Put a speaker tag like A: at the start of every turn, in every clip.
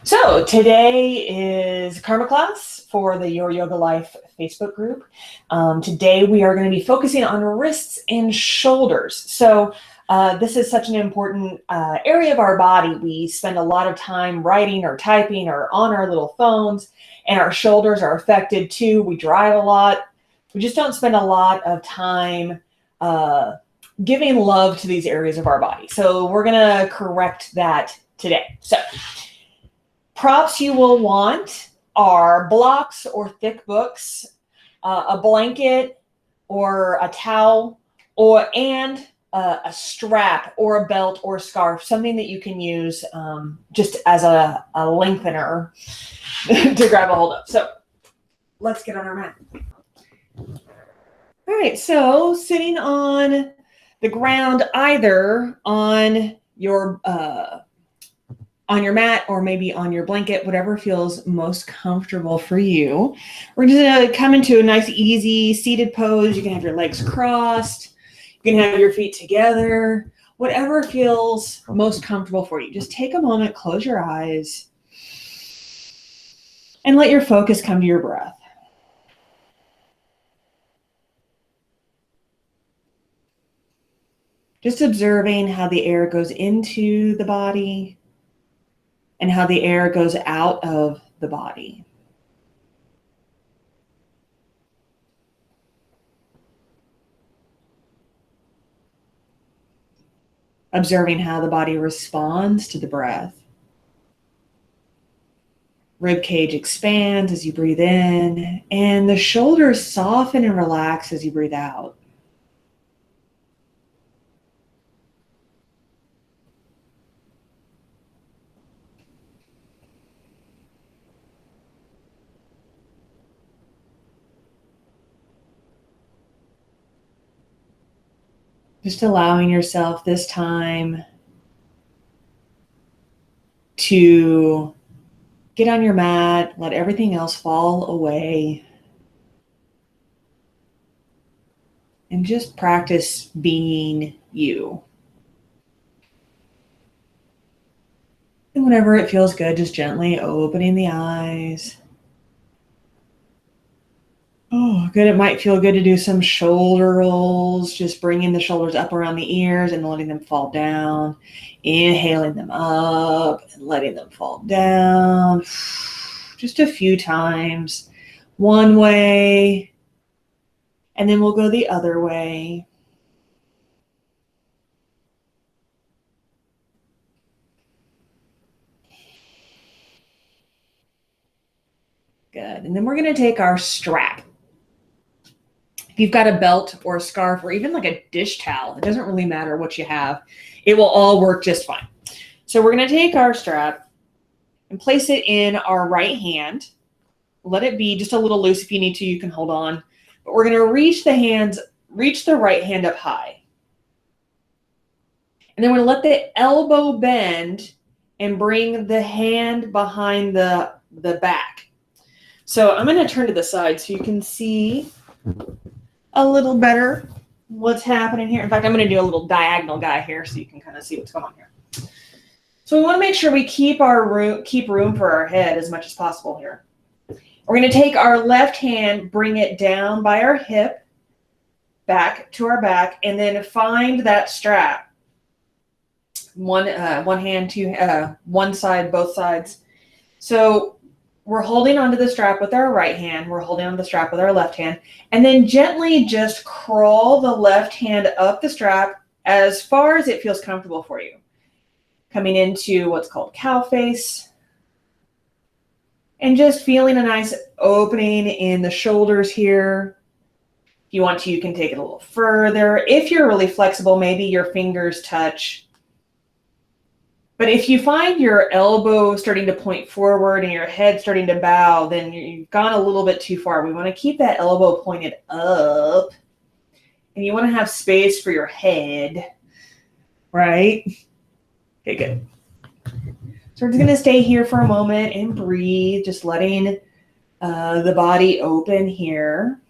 A: So today is karma class for the Your Yoga Life Facebook group. Today we are going to be focusing on wrists and shoulders. So this is such an important area of our body. We spend a lot of time writing or typing or on our little phones, and our shoulders are affected too. We drive a lot. We just don't spend a lot of time giving love to these areas of our body. So we're going to correct that today. So props you will want are blocks or thick books, a blanket or a towel, and a strap or a belt or a scarf, something that you can use just as a lengthener to grab a hold of. So let's get on our mat. All right, so sitting on the ground, either on your mat or maybe on your blanket, whatever feels most comfortable for you. We're just gonna come into a nice, easy seated pose. You can have your legs crossed. You can have your feet together. Whatever feels most comfortable for you. Just take a moment, close your eyes, and let your focus come to your breath. Just observing how the air goes into the body and how the air goes out of the body. Observing how the body responds to the breath. Rib cage expands as you breathe in, and the shoulders soften and relax as you breathe out. Just allowing yourself this time to get on your mat, let everything else fall away, and just practice being you. And whenever it feels good, just gently opening the eyes. Oh, good. It might feel good to do some shoulder rolls, just bringing the shoulders up around the ears and letting them fall down. Inhaling them up and letting them fall down. Just a few times. One way, and then we'll go the other way. Good. And then we're going to take our strap. If you've got a belt or a scarf or even like a dish towel, it doesn't really matter what you have. It will all work just fine. So we're going to take our strap and place it in our right hand. Let it be just a little loose. If you need to, you can hold on. But we're going to reach the right hand up high. And then we're going to let the elbow bend and bring the hand behind the back. So I'm going to turn to the side so you can see a little better what's happening here. In fact, I'm going to do a little diagonal guy here so you can kind of see what's going on here. So we want to make sure we keep room for our head as much as possible here. We're going to take our left hand, bring it down by our hip, back to our back, and then find that strap. One hand, one side, both sides. So we're holding onto the strap with our right hand. We're holding onto the strap with our left hand. And then gently just crawl the left hand up the strap as far as it feels comfortable for you. Coming into what's called cow face. And just feeling a nice opening in the shoulders here. If you want to, you can take it a little further. If you're really flexible, maybe your fingers touch. But if you find your elbow starting to point forward and your head starting to bow, then you've gone a little bit too far. We want to keep that elbow pointed up. And you want to have space for your head, right? Okay, good. So we're just going to stay here for a moment and breathe, just letting the body open here.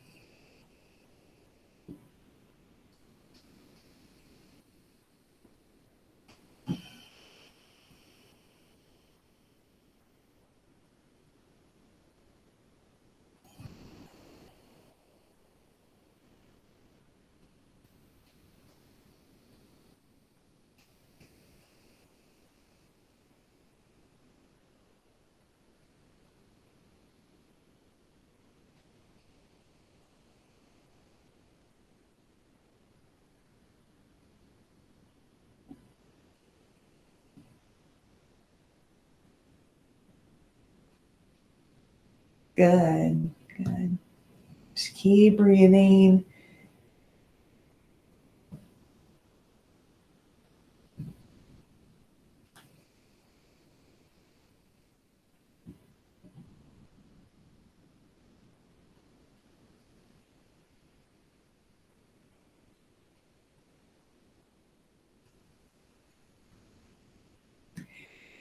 A: Good, good. Just keep breathing.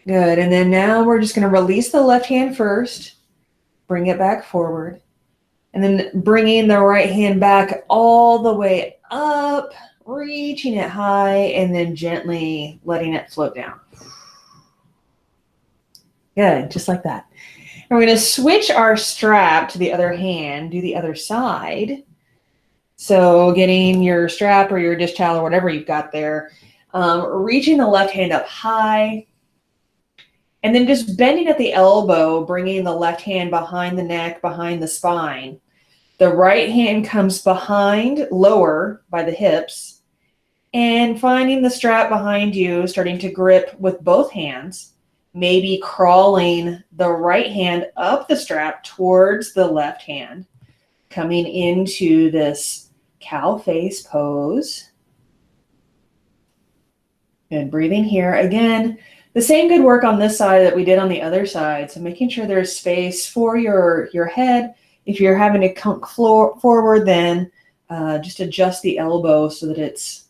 A: Good. And then now we're just going to release the left hand first, bring it back forward, and then bringing the right hand back all the way up, reaching it high, and then gently letting it float down. Good, just like that. And we're going to switch our strap to the other hand, do the other side. So getting your strap or your dish towel or whatever you've got there, reaching the left hand up high, and then just bending at the elbow, bringing the left hand behind the neck, behind the spine. The right hand comes behind, lower by the hips, and finding the strap behind you, starting to grip with both hands, maybe crawling the right hand up the strap towards the left hand, coming into this cow face pose. And breathing here. Again, the same good work on this side that we did on the other side. So making sure there's space for your head. If you're having to come forward, then just adjust the elbow so that it's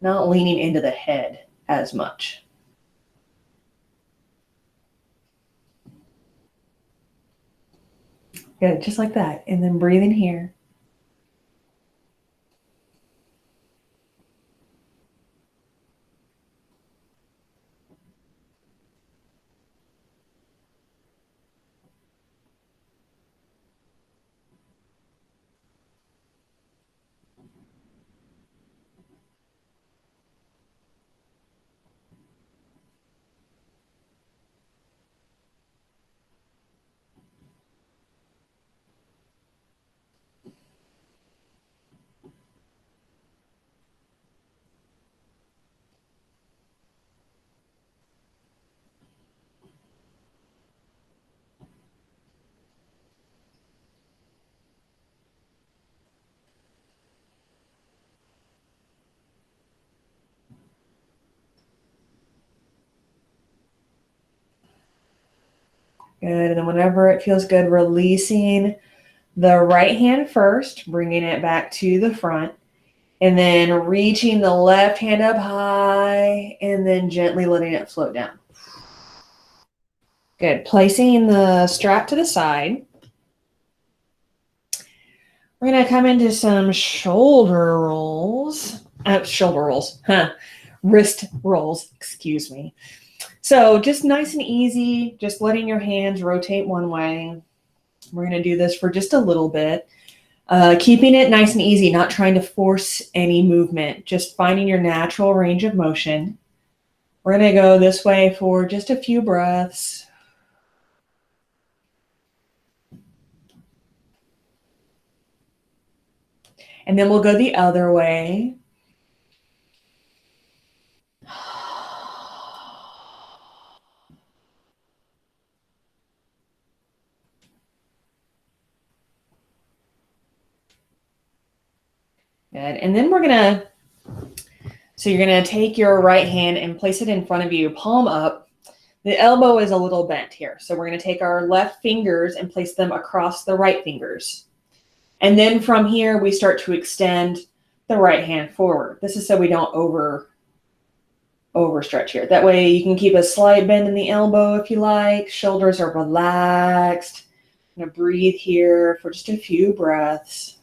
A: not leaning into the head as much. Good, just like that. And then breathing here. Good, and then whenever it feels good, releasing the right hand first, bringing it back to the front, and then reaching the left hand up high, and then gently letting it float down. Good, placing the strap to the side. We're gonna come into some shoulder rolls, wrist rolls, excuse me. So just nice and easy, just letting your hands rotate one way. We're going to do this for just a little bit. Keeping it nice and easy, not trying to force any movement, just finding your natural range of motion. We're going to go this way for just a few breaths. And then we'll go the other way. Good. And then you're going to take your right hand and place it in front of you, palm up. The elbow is a little bent here. So we're going to take our left fingers and place them across the right fingers. And then from here, we start to extend the right hand forward. This is so we don't overstretch here. That way you can keep a slight bend in the elbow if you like. Shoulders are relaxed. I'm going to breathe here for just a few breaths.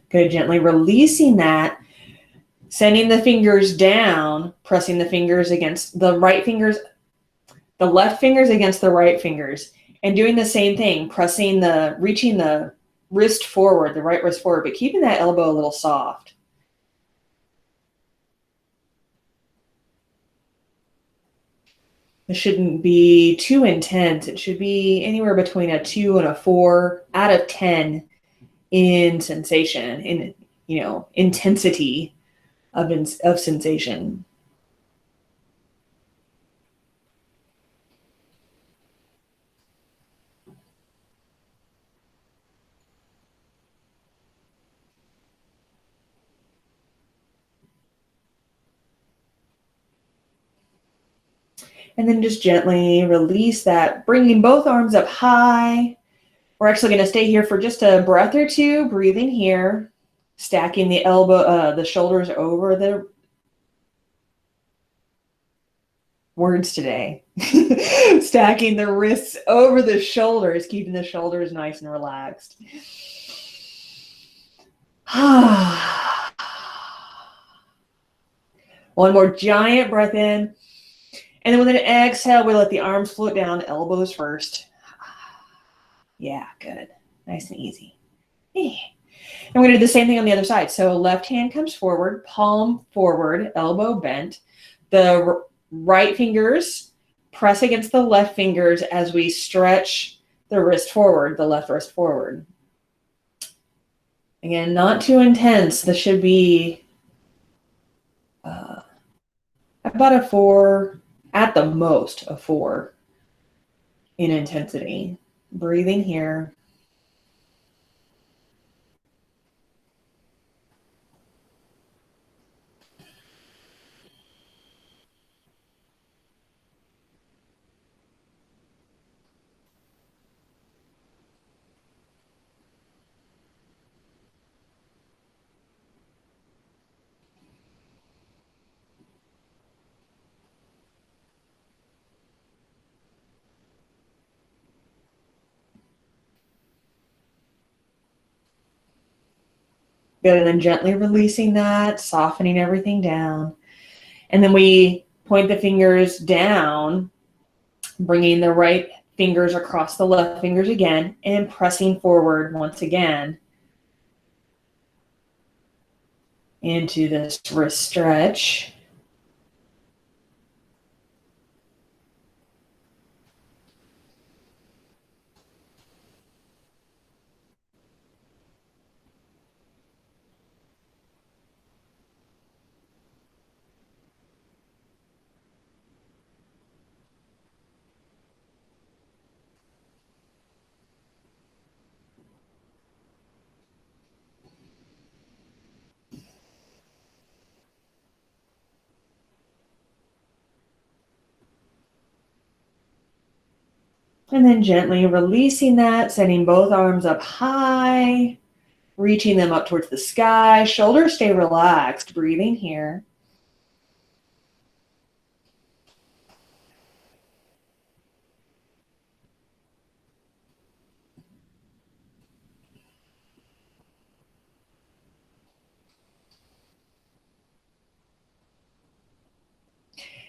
A: Good, gently releasing that, sending the fingers down, pressing the fingers against the right fingers, the left fingers against the right fingers, and doing the same thing, reaching the wrist forward, the right wrist forward, but keeping that elbow a little soft. It shouldn't be too intense. It should be anywhere between a 2 and a 4 out of 10 in sensation, in, you know, intensity of sensation. And then just gently release that, bringing both arms up high. We're actually going to stay here for just a breath or two, breathing here, stacking the the shoulders over the words today. Stacking the wrists over the shoulders, keeping the shoulders nice and relaxed. One more giant breath in. And then with an exhale, we let the arms float down, elbows first. Yeah, good. Nice and easy. And we're going to do the same thing on the other side. So left hand comes forward, palm forward, elbow bent. The right fingers press against the left fingers as we stretch the wrist forward, the left wrist forward. Again, not too intense. This should be about a 4, at the most a 4 in intensity. Breathing here. Good, and then gently releasing that, softening everything down. And then we point the fingers down, bringing the right fingers across the left fingers again, and pressing forward once again into this wrist stretch. And then gently releasing that, sending both arms up high, reaching them up towards the sky. Shoulders stay relaxed, breathing here.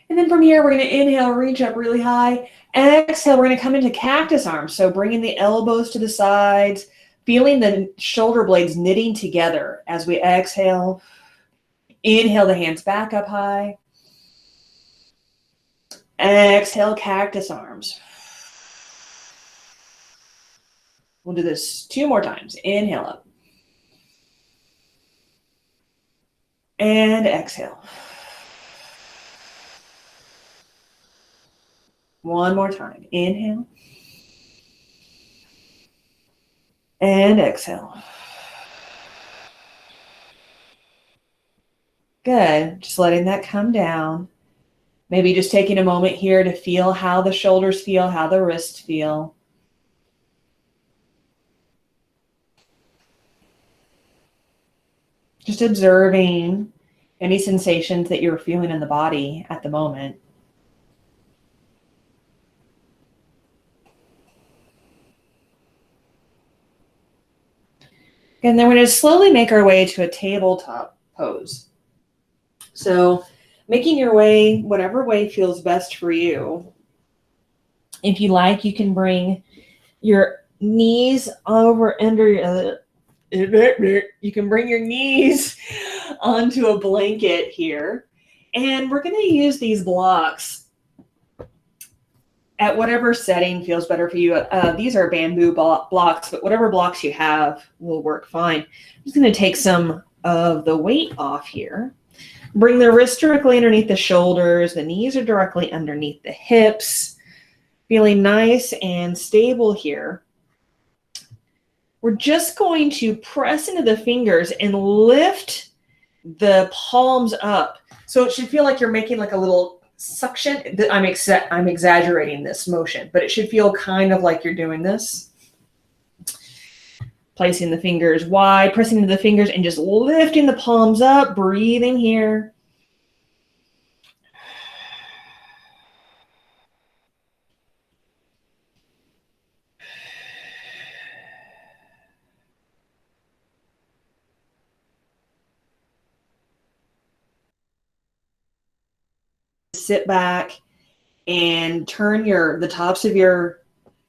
A: And then from here, we're going to inhale, reach up really high. Exhale, we're going to come into cactus arms. So bringing the elbows to the sides, feeling the shoulder blades knitting together as we exhale. Inhale the hands back up high. Exhale, cactus arms. We'll do this 2 more times. Inhale up. And exhale. One more time. Inhale. And exhale. Good. Just letting that come down. Maybe just taking a moment here to feel how the shoulders feel, how the wrists feel. Just observing any sensations that you're feeling in the body at the moment. And then we're going to slowly make our way to a tabletop pose. So making your way, whatever way feels best for you. If you like, you can bring your knees over under your, you can bring your knees onto a blanket here. And we're going to use these blocks at whatever setting feels better for you. These are bamboo blocks, but whatever blocks you have will work fine. I'm just going to take some of the weight off here. Bring the wrists directly underneath the shoulders. The knees are directly underneath the hips. Feeling nice and stable here. We're just going to press into the fingers and lift the palms up. So it should feel like you're making like a little suction. I'm exaggerating this motion, but it should feel kind of like you're doing this. Placing the fingers wide, pressing into the fingers and just lifting the palms up, breathing here. Sit back and turn the tops of your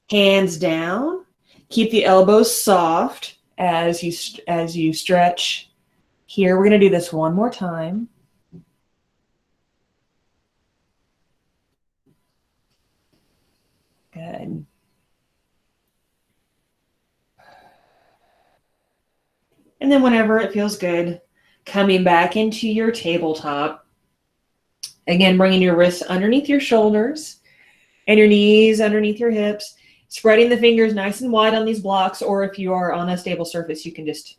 A: hands down. Keep the elbows soft as you stretch. Here, we're going to do this one more time. Good. And then whenever it feels good, coming back into your tabletop. Again, bringing your wrists underneath your shoulders and your knees underneath your hips. Spreading the fingers nice and wide on these blocks, or if you are on a stable surface, you can just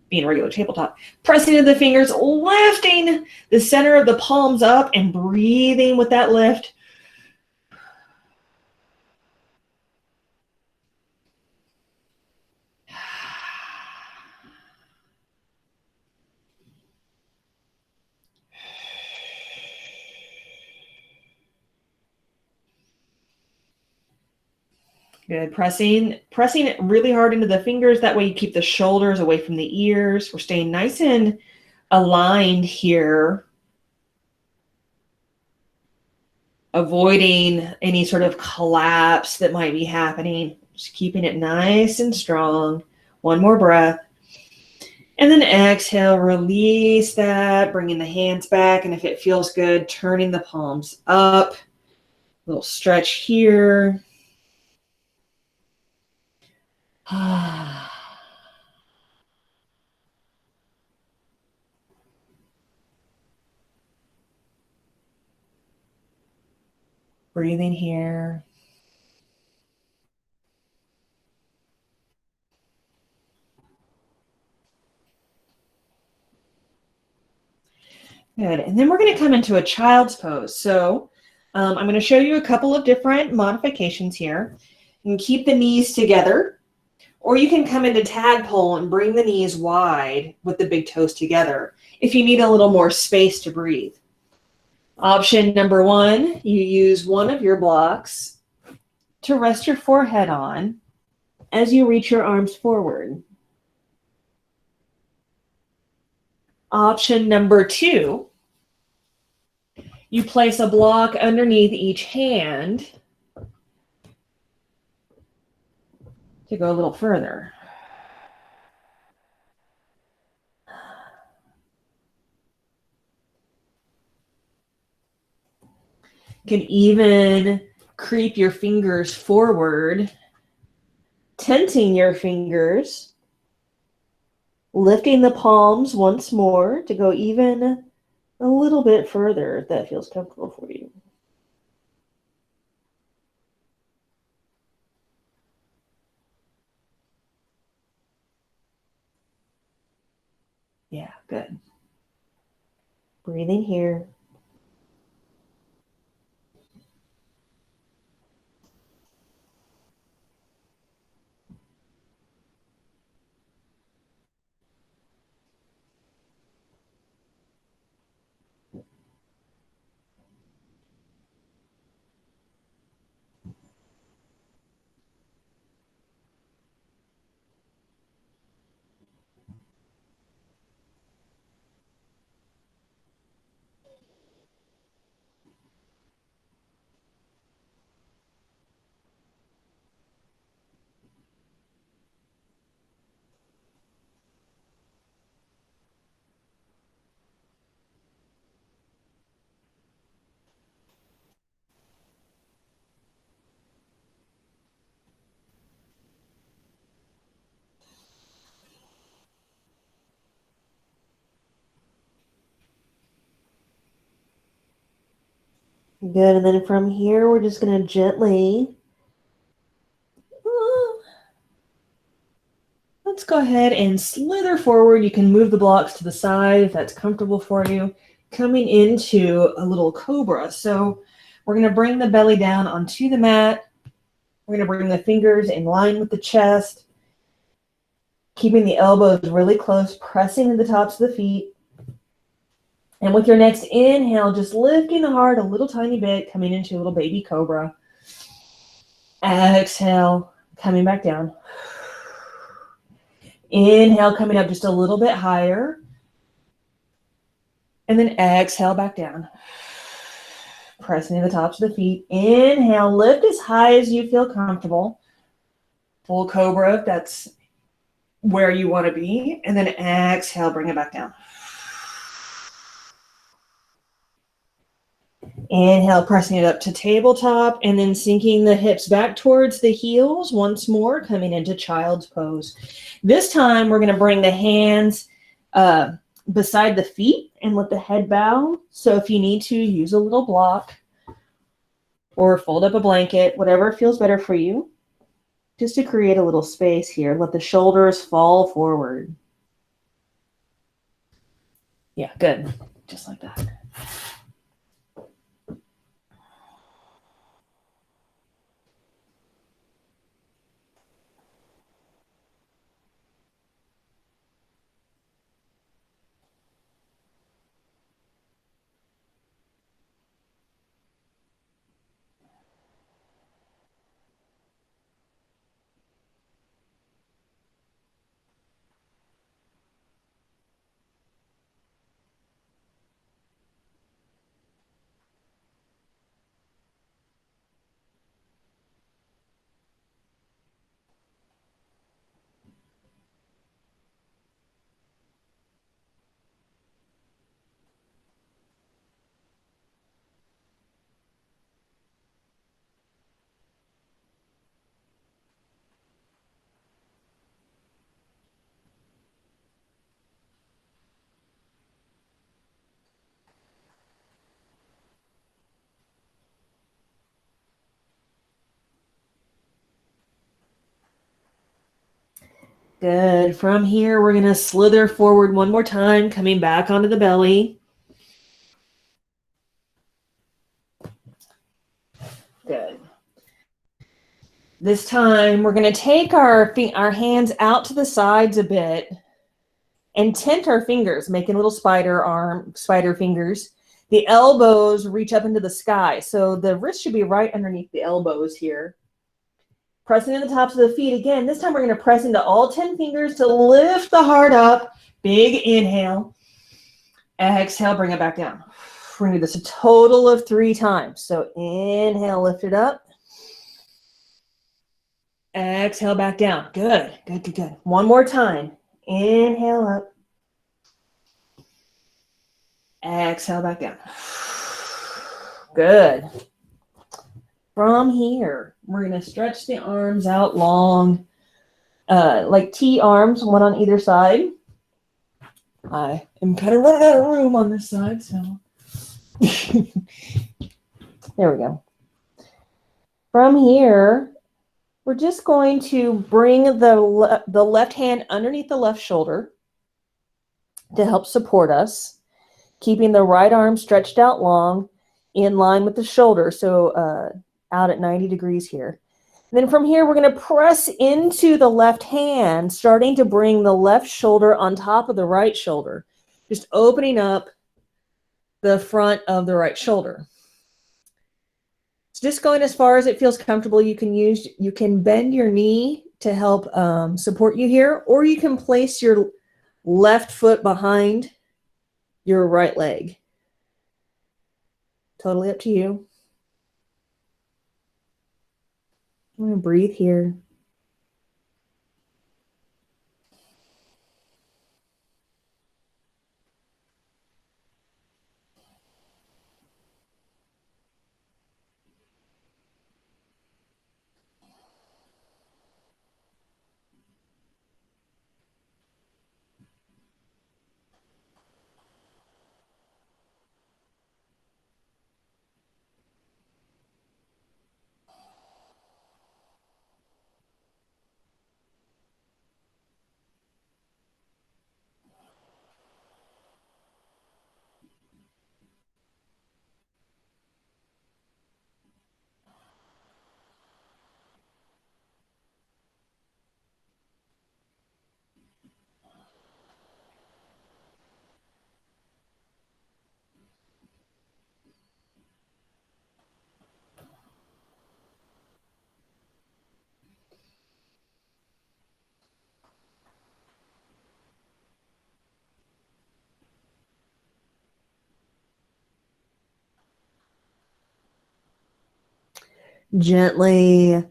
A: be in a regular tabletop. Pressing into the fingers, lifting the center of the palms up and breathing with that lift. Good. Pressing it really hard into the fingers. That way you keep the shoulders away from the ears. We're staying nice and aligned here. Avoiding any sort of collapse that might be happening. Just keeping it nice and strong. One more breath. And then exhale, release that, bringing the hands back. And if it feels good, turning the palms up. A little stretch here. Breathing here. Good. And then we're going to come into a child's pose. So I'm going to show you a couple of different modifications here. You can keep the knees together, or you can come into tadpole and bring the knees wide with the big toes together if you need a little more space to breathe. Option number one, you use one of your blocks to rest your forehead on as you reach your arms forward. Option number two, you place a block underneath each hand to go a little further. You can even creep your fingers forward, tenting your fingers, lifting the palms once more to go even a little bit further if that feels comfortable for you. Yeah, good. Breathing here. Good, and then from here, we're just going to gently, let's go ahead and slither forward. You can move the blocks to the side if that's comfortable for you. Coming into a little cobra. So we're going to bring the belly down onto the mat. We're going to bring the fingers in line with the chest, keeping the elbows really close, pressing to the tops of the feet. And with your next inhale, just lifting the heart a little tiny bit, coming into a little baby cobra. Exhale, coming back down. Inhale, coming up just a little bit higher. And then exhale back down. Pressing to the tops of the feet. Inhale, lift as high as you feel comfortable. Full cobra, if that's where you want to be. And then exhale, bring it back down. Inhale, pressing it up to tabletop, and then sinking the hips back towards the heels once more, coming into child's pose. This time, we're going to bring the hands beside the feet and let the head bow. So if you need to, use a little block or fold up a blanket, whatever feels better for you, just to create a little space here. Let the shoulders fall forward. Yeah, good. Just like that. Good. From here, we're going to slither forward one more time, coming back onto the belly. Good. This time, we're going to take our hands out to the sides a bit and tent our fingers, making little spider fingers. The elbows reach up into the sky. So the wrist should be right underneath the elbows here. Pressing in the tops of the feet again. This time we're going to press into all 10 fingers to lift the heart up. Big inhale. Exhale, bring it back down. We're going to do this a total of 3 times. So inhale, lift it up. Exhale, back down. Good, good, good, good. One more time. Inhale up. Exhale, back down. Good. From here, we're going to stretch the arms out long, like T arms, one on either side. I am kind of running out of room on this side, so there we go. From here, we're just going to bring the left hand underneath the left shoulder to help support us, keeping the right arm stretched out long in line with the shoulder, so out at 90 degrees here. And then from here, we're going to press into the left hand, starting to bring the left shoulder on top of the right shoulder, just opening up the front of the right shoulder. So just going as far as it feels comfortable. You can bend your knee to help support you here, or you can place your left foot behind your right leg. Totally up to you. I'm going to breathe here. Gently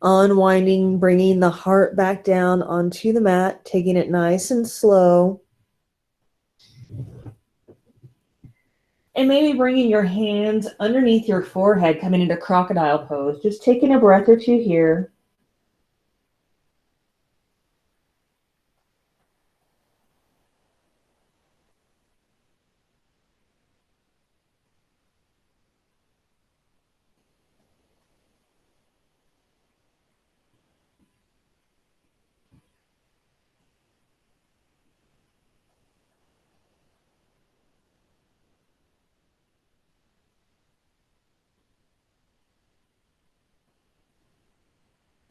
A: unwinding, bringing the heart back down onto the mat, taking it nice and slow. And maybe bringing your hands underneath your forehead, coming into crocodile pose. Just taking a breath or two here.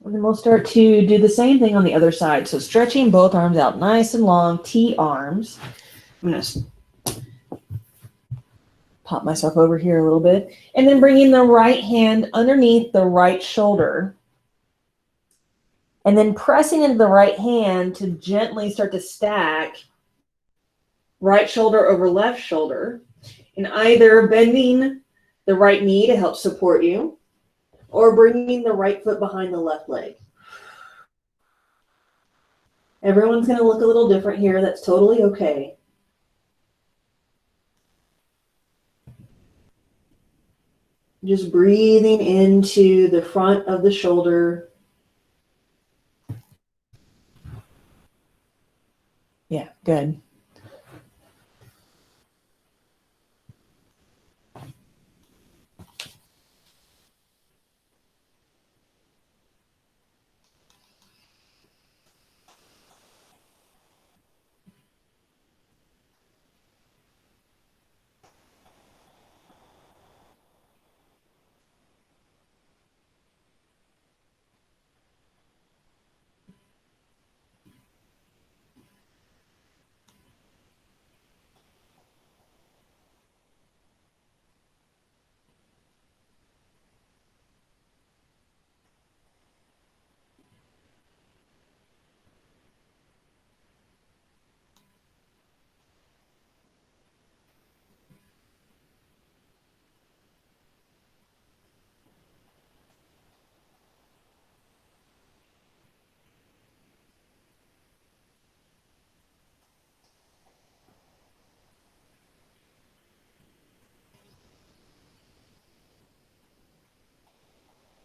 A: And then we'll start to do the same thing on the other side. So stretching both arms out nice and long, T arms. I'm going to pop myself over here a little bit. And then bringing the right hand underneath the right shoulder. And then pressing into the right hand to gently start to stack right shoulder over left shoulder. And either bending the right knee to help support you, or bringing the right foot behind the left leg. Everyone's going to look a little different here. That's totally okay. Just breathing into the front of the shoulder. Yeah, good.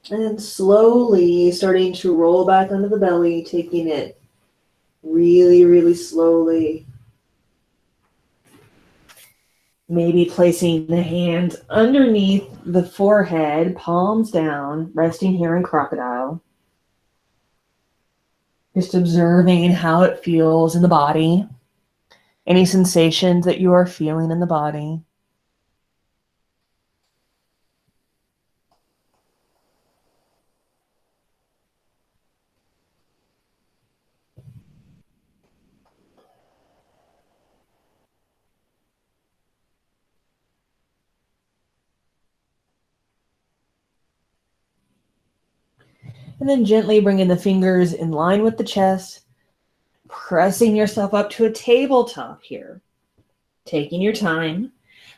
A: And then slowly starting to roll back onto the belly, taking it really, really slowly. Maybe placing the hands underneath the forehead, palms down, resting here in crocodile. Just observing how it feels in the body. Any sensations that you are feeling in the body. And then gently bringing the fingers in line with the chest, pressing yourself up to a tabletop here. Taking your time.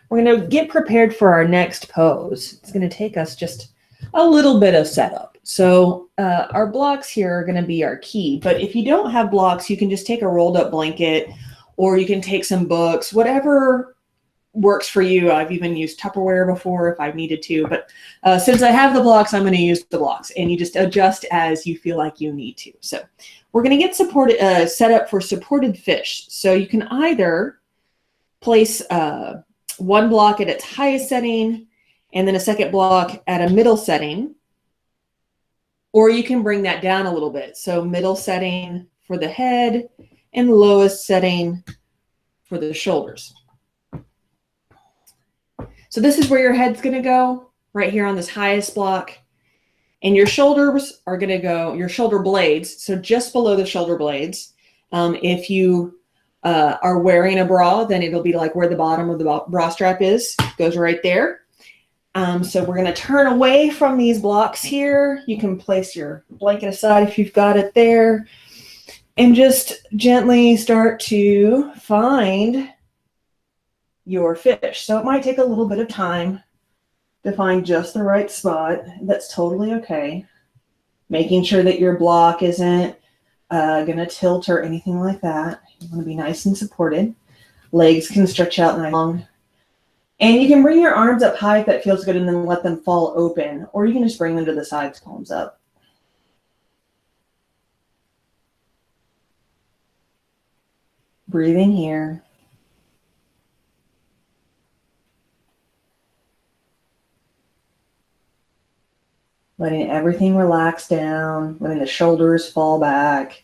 A: We're going to get prepared for our next pose. It's going to take us just a little bit of setup. So our blocks here are going to be our key. But if you don't have blocks, you can just take a rolled up blanket, or you can take some books, whatever works for you. I've even used Tupperware before if I've needed to. But since I have the blocks, I'm going to use the blocks. And you just adjust as you feel like you need to. So we're going to get set up for supported fish. So you can either place one block at its highest setting and then a second block at a middle setting, or you can bring that down a little bit. So middle setting for the head and lowest setting for the shoulders. So this is where your head's going to go, right here on this highest block. And your shoulders are going to go, your shoulder blades, so just below the shoulder blades. If you are wearing a bra, then it'll be like where the bottom of the bra strap is, goes right there. So we're going to turn away from these blocks here. You can place your blanket aside if you've got it there, and just gently start to find your fish. So it might take a little bit of time to find just the right spot. That's totally okay. Making sure that your block isn't going to tilt or anything like that. You want to be nice and supported. Legs can stretch out nice and long. And you can bring your arms up high if that feels good and then let them fall open. Or you can just bring them to the sides, palms up. Breathing here. Letting everything relax down, letting the shoulders fall back.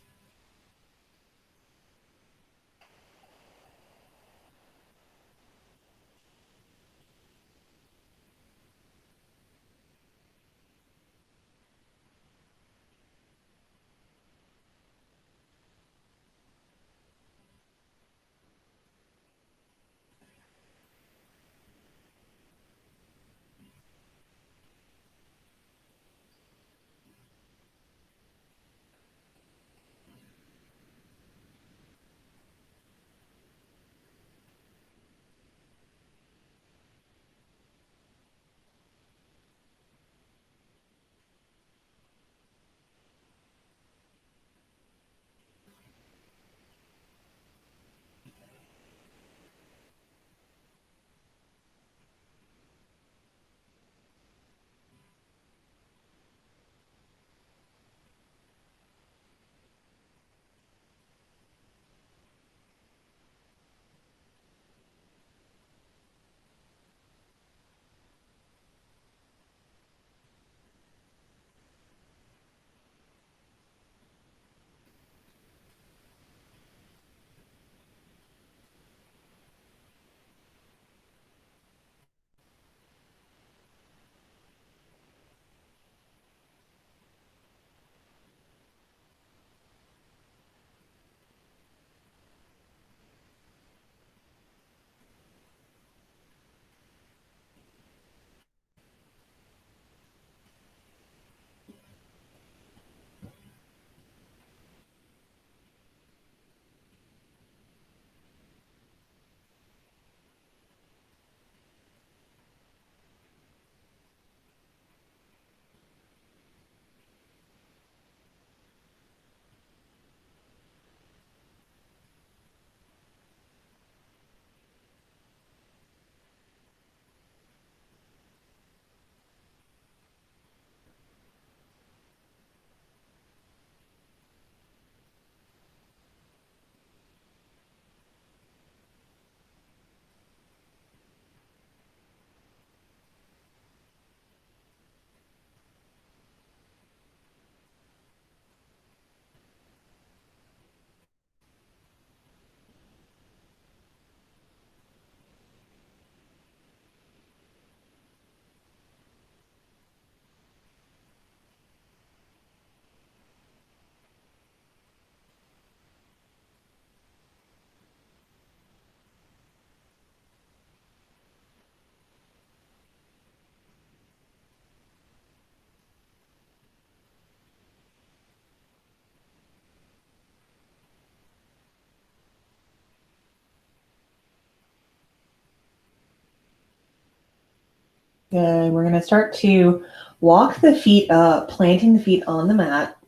A: Good. We're going to start to walk the feet up, planting the feet on the mat,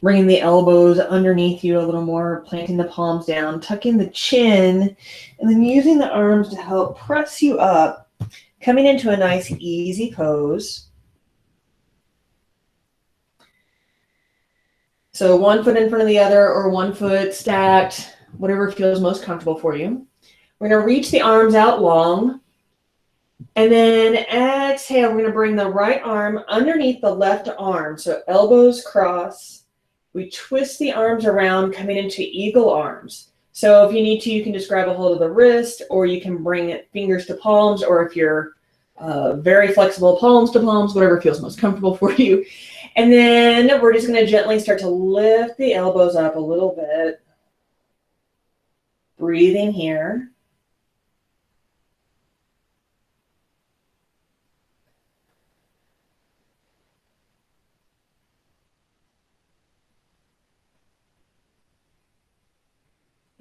A: bringing the elbows underneath you a little more, planting the palms down, tucking the chin, and then using the arms to help press you up, coming into a nice, easy pose. So one foot in front of the other or one foot stacked, whatever feels most comfortable for you. We're going to reach the arms out long. And then exhale, we're going to bring the right arm underneath the left arm. So elbows cross. We twist the arms around, coming into eagle arms. So if you need to, you can just grab a hold of the wrist, or you can bring it fingers to palms, or if you're very flexible, palms to palms, whatever feels most comfortable for you. And then we're just going to gently start to lift the elbows up a little bit. Breathing here.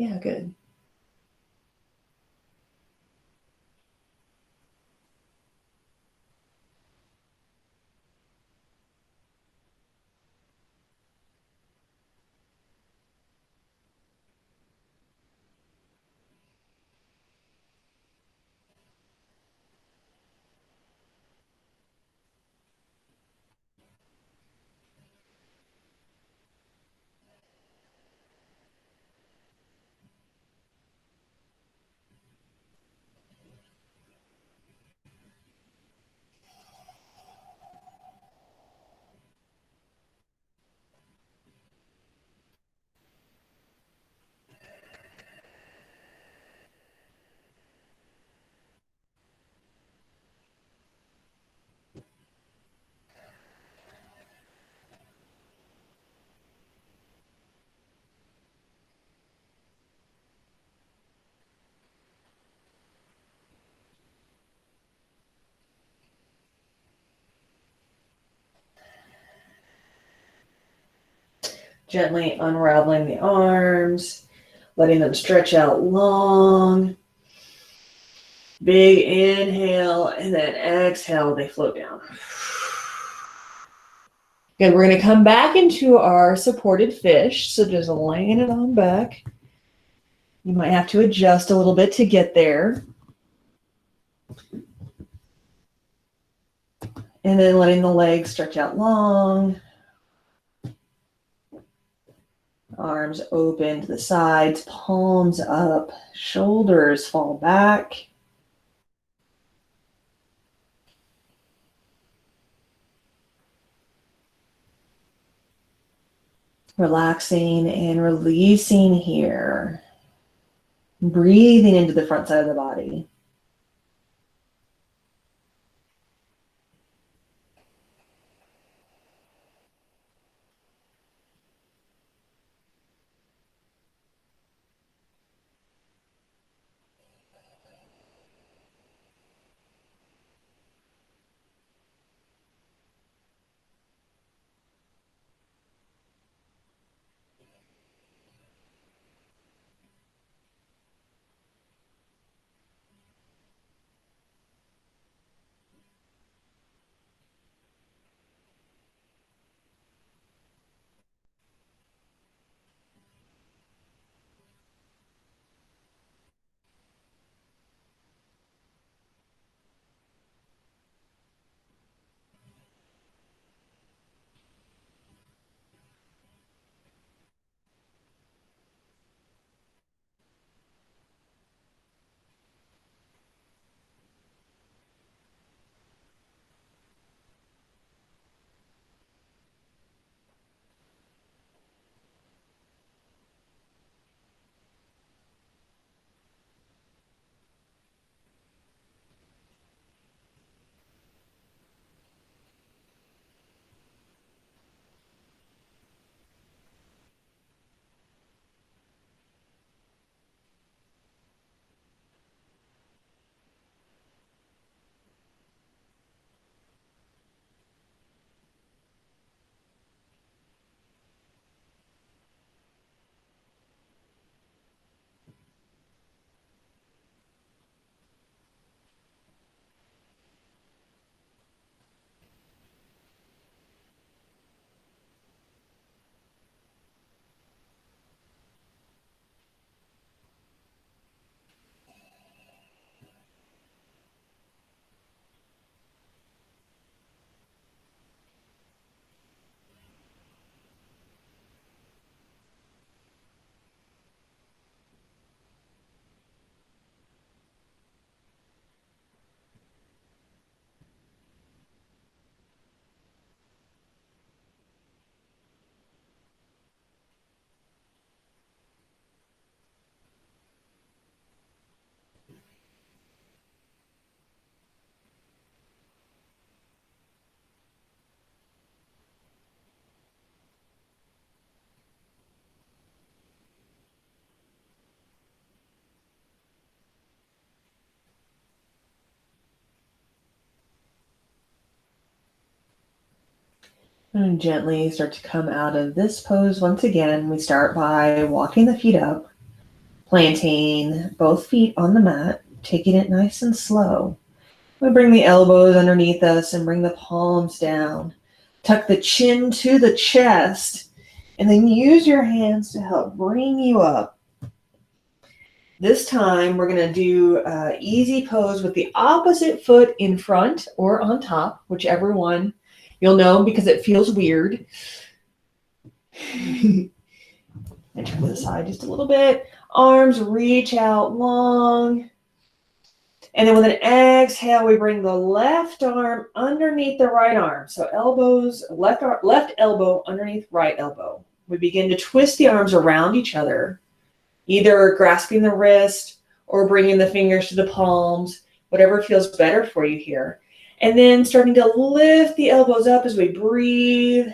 A: Yeah, good. Gently unraveling the arms, letting them stretch out long. Big inhale, and then exhale, they float down. Good, we're gonna come back into our supported fish. So just laying it on back. You might have to adjust a little bit to get there. And then letting the legs stretch out long. Arms open to the sides, palms up, shoulders fall back. Relaxing and releasing here. Breathing into the front side of the body. And gently start to come out of this pose once again. We start by walking the feet up, planting both feet on the mat, taking it nice and slow. We bring the elbows underneath us and bring the palms down. Tuck the chin to the chest, and then use your hands to help bring you up. This time, we're going to do an easy pose with the opposite foot in front or on top, whichever one. You'll know because it feels weird. And turn to the side just a little bit. Arms reach out long. And then with an exhale, we bring the left arm underneath the right arm. So elbows, left elbow underneath right elbow. We begin to twist the arms around each other, either grasping the wrist or bringing the fingers to the palms, whatever feels better for you here. And then starting to lift the elbows up as we breathe.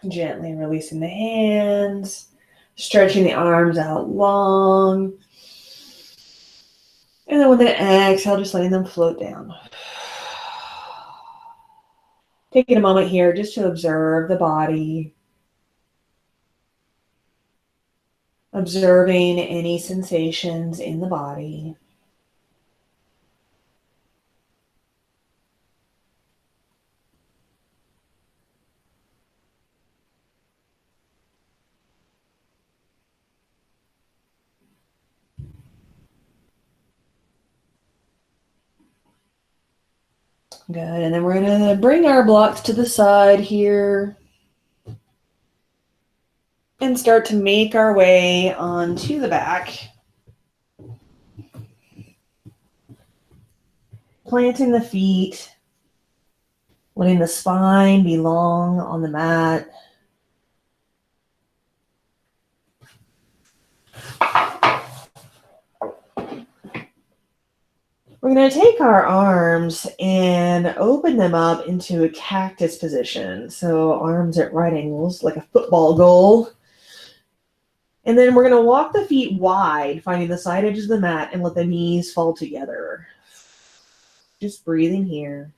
A: Gently releasing the hands, stretching the arms out long. And then with an exhale, just letting them float down. Taking a moment here just to observe the body. Observing any sensations in the body. Good. And then we're going to bring our blocks to the side here and start to make our way onto the back. Planting the feet, letting the spine be long on the mat. We're going to take our arms and open them up into a cactus position. So arms at right angles, like a football goal. And then we're going to walk the feet wide, finding the side edges of the mat, and let the knees fall together. Just breathing here.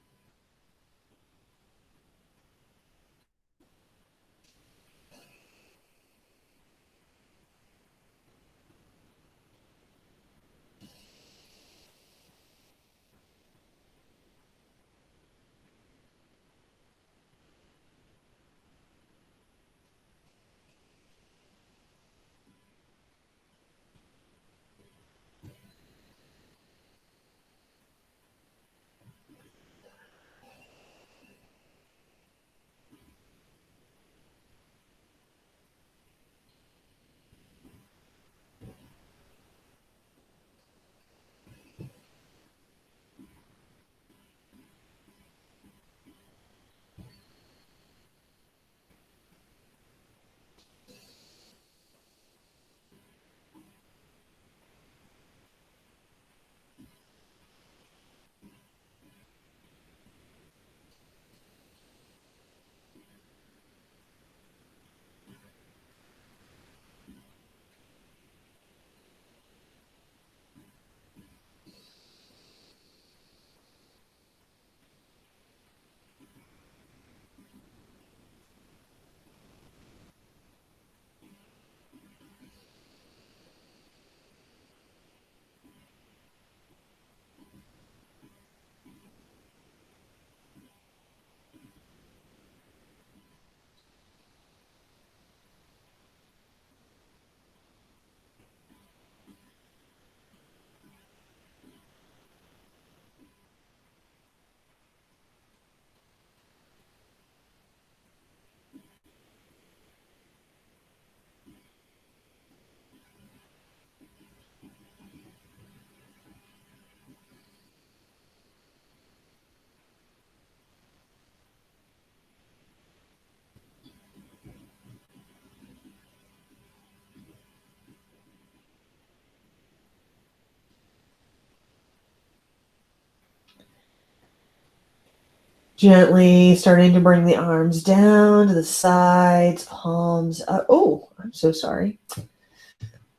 A: Gently starting to bring the arms down to the sides, palms up. Oh, I'm so sorry.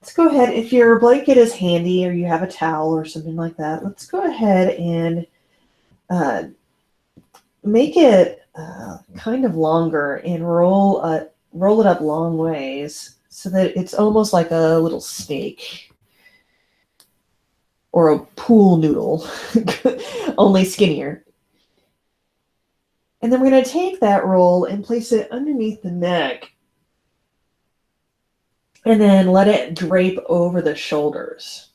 A: Let's go ahead. If your blanket is handy or you have a towel or something like that, let's go ahead and make it kind of longer and roll it up long ways so that it's almost like a little snake or a pool noodle, only skinnier. And then we're going to take that roll and place it underneath the neck and then let it drape over the shoulders.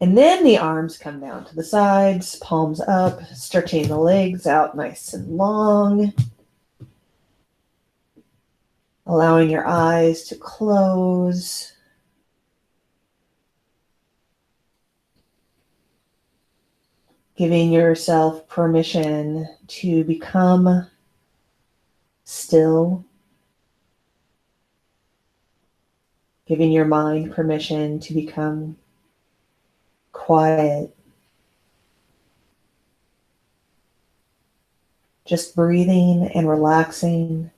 A: And then the arms come down to the sides, palms up, stretching the legs out nice and long. Allowing your eyes to close. Giving yourself permission to become still. Giving your mind permission to become quiet. Just breathing and relaxing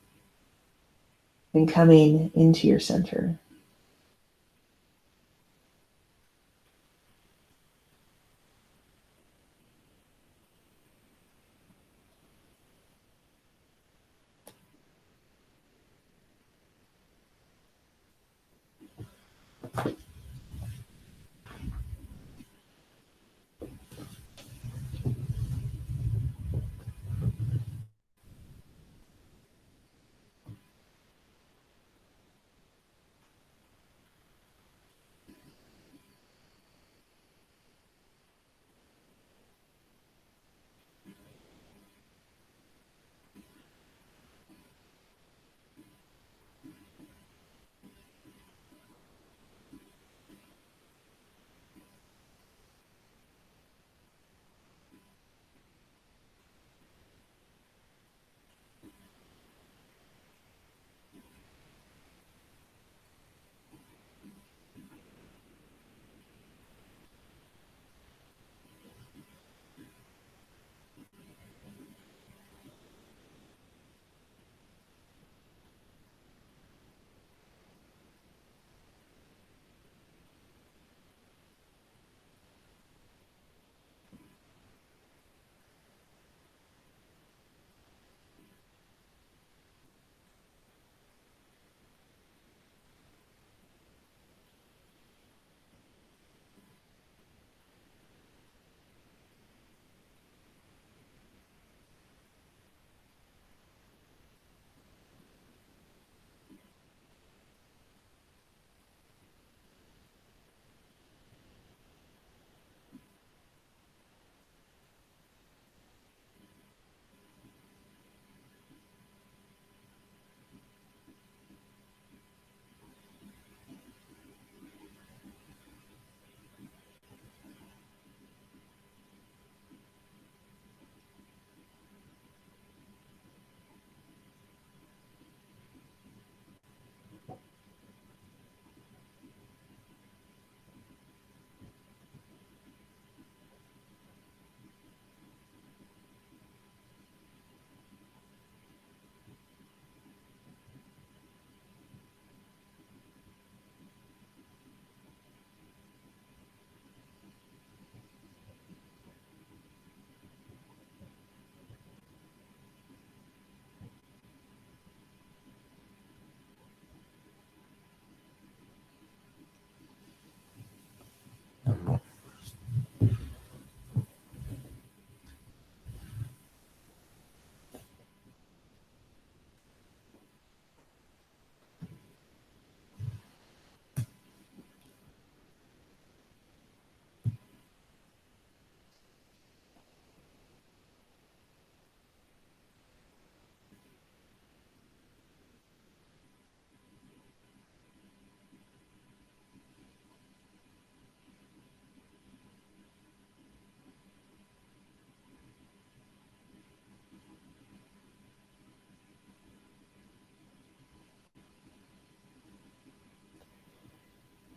A: and coming into your center.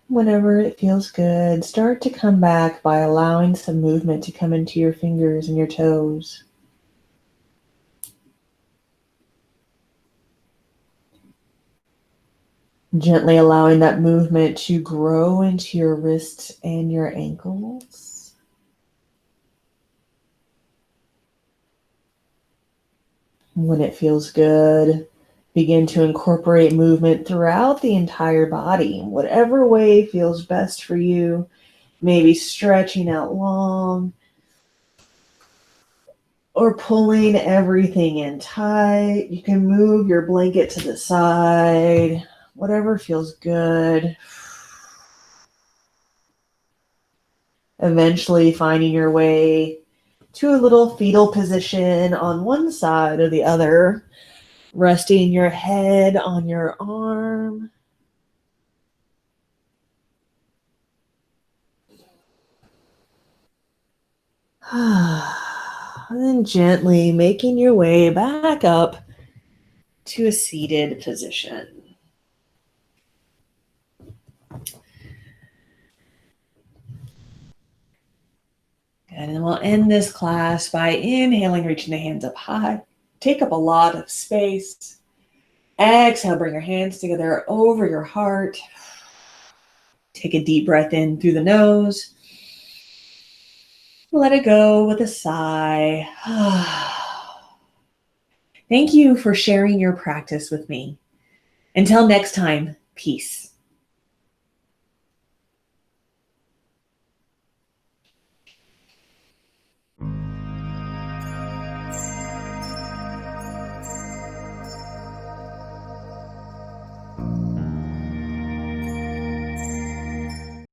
A: Whenever it feels good, start to come back by allowing some movement to come into your fingers and your toes. Gently allowing that movement to grow into your wrists and your ankles. When it feels good, begin to incorporate movement throughout the entire body, whatever way feels best for you. Maybe stretching out long or pulling everything in tight. You can move your blanket to the side, whatever feels good. Eventually finding your way to a little fetal position on one side or the other, resting your head on your arm. And then gently making your way back up to a seated position. And then we'll end this class by inhaling, reaching the hands up high. take up a lot of space. Exhale, bring your hands together over your heart. Take a deep breath in through the nose. Let it go with a sigh. Thank you for sharing your practice with me. Until next time, peace.